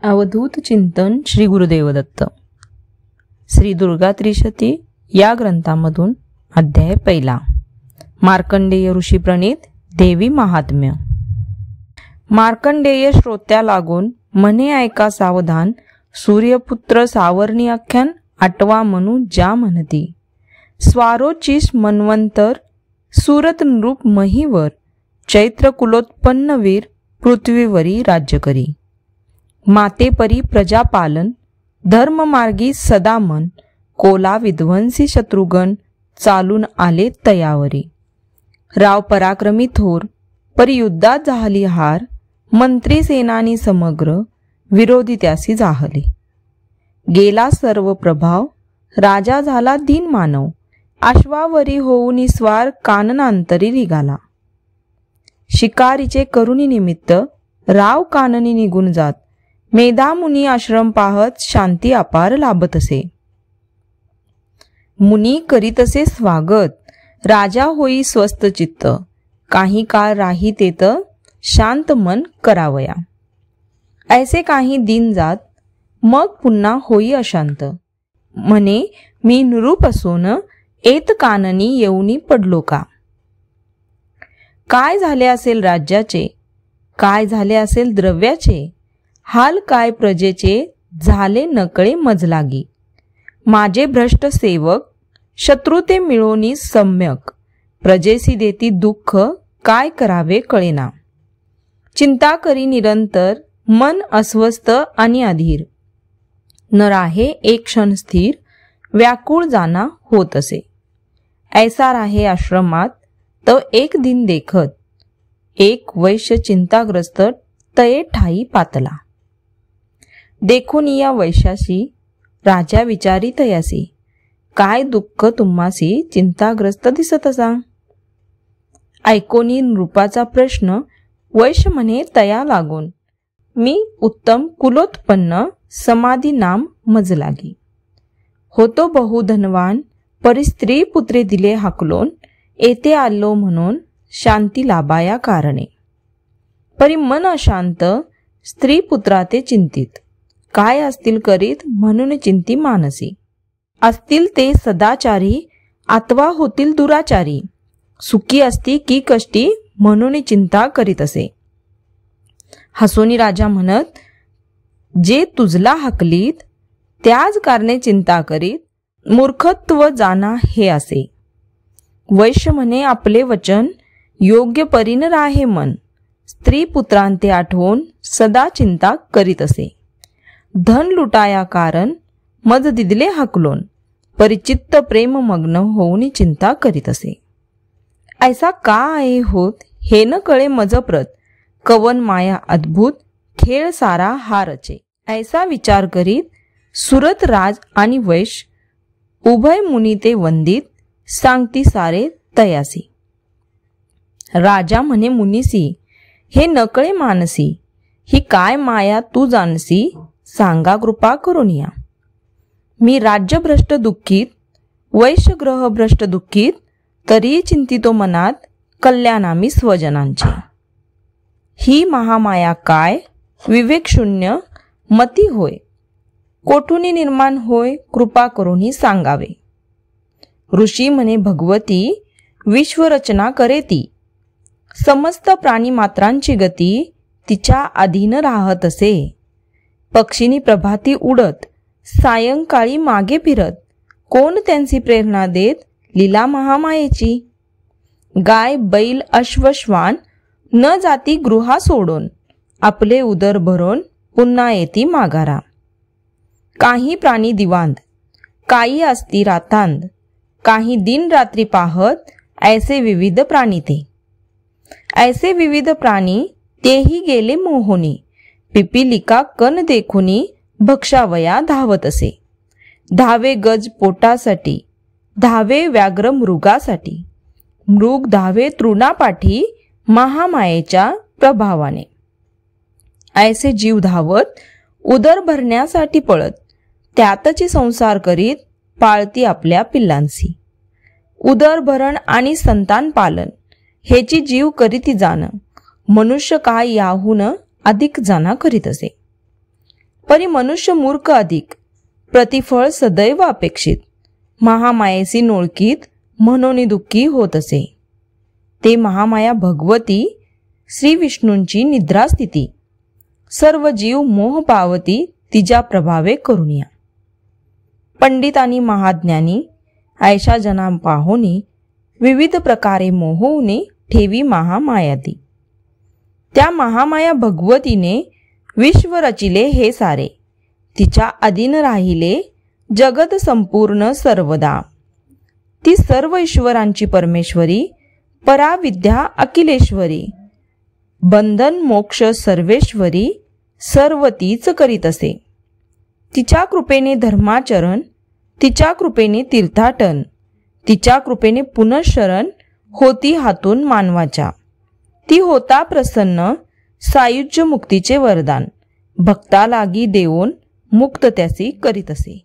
अवधूत चिंतन श्री गुरुदेव दत्त. श्री दुर्गा त्रिशती या ग्रंथामधून अध्याय पहिला. मार्कंडेय ऋषी प्रणीत देवी महात्म्य. मार्कंडेय श्रोत्या लागून म्हणे ऐका सावधान, सूर्यपुत्र सावर्णी आख्यान आठवा म्हणू ज्या म्हणती. स्वारोचिष मन्वंतर सुरत नृप महीवर, चैत्र कुलोत्पन्न वीर पृथ्वीवरी राज्य करी. मातेपरी प्रजापालन धर्ममार्गी सदा मन, कोला विध्वंसी शत्रुगण चालून आले तयावरी. राव पराक्रमी थोर परी युद्धात झाली हार, मंत्री सेनानी समग्र विरोधी त्यासी जाहले. गेला सर्व प्रभाव राजा झाला दीन मानव, आश्वावरी होऊनी स्वार काननांतरी निघाला. शिकारीचे करुणी निमित्त राव काननी निघून जात, मेधामुनी आश्रम पाहत शांती अपार लाभत असे. मुनी करीत असे स्वागत, राजा होई स्वस्थ चित्त, काही काळ राही तेत शांत मन करावया. ऐसे काही दिन जात मग पुन्हा होई अशांत, म्हणे मी निरूप असून एत काननी येऊनी पडलो का. काय झाले असेल राज्याचे, काय झाले असेल द्रव्याचे, हाल काय प्रजेचे झाले नकळे मजलागी. माझे भ्रष्ट सेवक शत्रू ते मिळोनी सम्यक, प्रजेसी देती दुःख काय करावे कळेना. चिंता करी निरंतर मन अस्वस्थ आणि अधीर, न राहे एक क्षण स्थिर, व्याकुळ जाना होत असे. ऐसा राहे आश्रमात तो एक दिन देखत, एक वैश्य चिंताग्रस्त तये ठाई पातला. देखून या वैश्याशी राजा विचारी तयासी, काय दुःख तुम्हासी चिंताग्रस्त दिसत असा. ऐकोनी नृपाचा प्रश्न वैश्य म्हणे तया लागून, मी उत्तम कुलोत्पन्न समाधी नाम मजलागी. होतो बहुधनवान परी स्त्री पुत्रे दिले हाकलोन, येथे आलो म्हणून शांती लाभाया कारणे. परी मन अशांत स्त्री पुत्राते चिंतित, काय असतील करीत म्हणून चिंती मानसी. असतील ते सदाचारी अथवा होतील दुराचारी, सुखी असती की कष्टी म्हणून चिंता करीत असे. हसोनी राजा म्हणत, जे तुझला हकलीत त्याच कारणे चिंता करीत, मूर्खत्व जाना हे असे. वैश्य म्हणे आपले वचन योग्य परीन राहे मन, स्त्री पुत्रांते आठवून सदा चिंता करीत असे. धन लुटाया कारण मज दिदले हकलोन, परिचित्त प्रेम मग्न होऊन चिंता करीत असे. ऐसा का आहे होत हे न कळे मजप्रत, कवन माया अद्भुत खेळ सारा हा रचे. ऐसा विचार करीत सुरत राज आणि वैश्य उभय मुनी ते वंदित, सांगती सारे तयासी. राजा म्हणे मुनीसी, हे नकळे मानसी, ही काय माया तू जाणसी, सांगा कृपा करून या. मी राज्यभ्रष्ट दुःखित, वैश्य ग्रहभ्रष्ट दुःखित, तरी चिंतितो मनात कल्याणामी स्वजनांचे. ही महामाया काय विवेक शून्य मती होय, कोठुनी निर्माण होय कृपा करूनही सांगावे. ऋषी म्हणे भगवती विश्वरचना करे ती, समस्त प्राणी मात्रांची गती तिच्या अधीन राहत असे. पक्षिनी प्रभाती उडत, सायंकाळी मागे फिरत, कोण त्यांची प्रेरणा देत लीला महामायेची. गाय बैल अश्वश्वान न जाती गृहा सोडून, आपले उदर भरून पुन्हा येती माघारा. काही प्राणी दिवांद, काही असती रातांद, काही दिन रात्री पाहत, ऐसे विविध प्राणी ते. ऐसे विविध प्राणी तेही गेले मोहोनी, पिपिलिका कन देखुनी भक्षावया धावत असे. धावे गज पोटासाठी, धावे व्याघ्र मृगासाठी, मृग धावे तृणापाठी महामायेच्या प्रभावाने. ऐसे जीव धावत उदर भरण्यासाठी पळत, त्यातची संसार करीत पाळती आपल्या पिल्लांसी. उदरभरण आणि संतान पालन हेची जीव करीती जाण, मनुष्य काय याहून अधिक जाणा करीत असे. परी मनुष्य मूर्ख अधिक, प्रतिफळ सदैव अपेक्षित. महामायेसी नोळकीत म्हणून दुःखी होत असे. ते महामाया भगवती श्री विष्णूंची निद्रास्थिती. सर्व जीव मोह पावती तिच्या प्रभावे करुनिया. पंडित आणि महाज्ञानी ऐशा जना पाहोनी विविध प्रकारे मोहवणे ठेवी महामाया ती. त्या महामाया भगवतीने विश्व रचिले हे सारे. तिच्या अधीन राहिले जगत संपूर्ण सर्वदा. ती सर्व ईश्वरांची परमेश्वरी, पराविद्या अखिलेश्वरी. बंधन मोक्ष सर्वेश्वरी, सर्व तीच करीत असे. तिच्या कृपेने धर्माचरण, तिच्या कृपेने तीर्थाटन, तिच्या कृपेने पुनःशरण होती हातून मानवाच्या. ती होता प्रसन्न, सायुज्य मुक्तीचे वरदान. भक्ता लागी देऊन मुक्त त्यासी करीत असे.